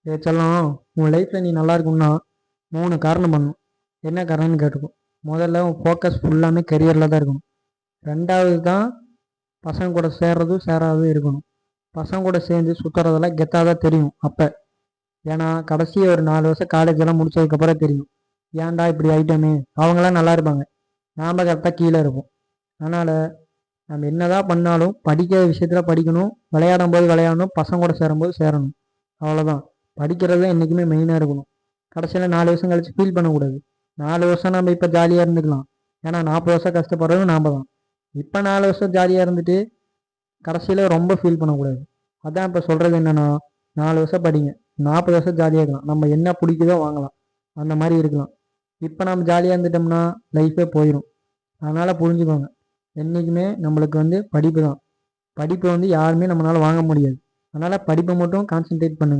ஏச்சாலும் உன் லைஃப்பில் நீ நல்லா இருக்கணும்னா 3 காரணம் பண்ணணும். என்ன காரணம்னு கேட்டுக்கும். முதல்ல உன் ஃபோக்கஸ் ஃபுல்லாமே கெரியரில் தான் இருக்கணும். ரெண்டாவது தான் பசங்க கூட சேர்றதும் சேராதும் இருக்கணும். பசங்க கூட சேர்ந்து சுற்றுறதெல்லாம் கெத்தாக தான் தெரியும் அப்போ. ஏன்னா கடைசி ஒரு 4 வருஷம் காலேஜெல்லாம் முடிச்சதுக்கப்புறம் தெரியும் ஏன்டா இப்படி ஆயிட்டோமே. அவங்களாம் நல்லா இருப்பாங்க, நாம் கரெக்டாக கீழே இருப்போம். அதனால் நம்ம என்னதான் பண்ணாலும் படிக்கிற விஷயத்தில் படிக்கணும், விளையாடும் போது விளையாடணும், பசங்க கூட சேரும்போது சேரணும். அவ்வளோதான். படிக்கிறது தான் என்றைக்குமே மெயினாக இருக்கணும். கடைசியில் 4 வருஷம் கழிச்சு ஃபீல் பண்ணக்கூடாது. 4 வருஷம் நம்ம இப்போ ஜாலியாக இருந்துக்கலாம். ஏன்னா 40 வருஷம் கஷ்டப்படுறது நாம் தான். இப்போ 4 வருஷம் ஜாலியாக இருந்துட்டு கடைசியில் ரொம்ப ஃபீல் பண்ணக்கூடாது. அதான் இப்போ சொல்கிறது என்னென்னா, 4 வருஷம் படிங்க, 40 வருஷம் ஜாலியாக இருக்கலாம். நம்ம என்ன பிடிக்குதோ வாங்கலாம், அந்த மாதிரி இருக்கலாம். இப்போ நம்ம ஜாலியாக இருந்துட்டோம்னா லைஃபே போயிடும். அதனால் புரிஞ்சுக்கோங்க, என்றைக்குமே நம்மளுக்கு படிப்பு தான். படிப்பை யாருமே நம்மளால் வாங்க முடியாது. அதனால் படிப்பை மட்டும் கான்சென்ட்ரேட் பண்ணுங்கள்.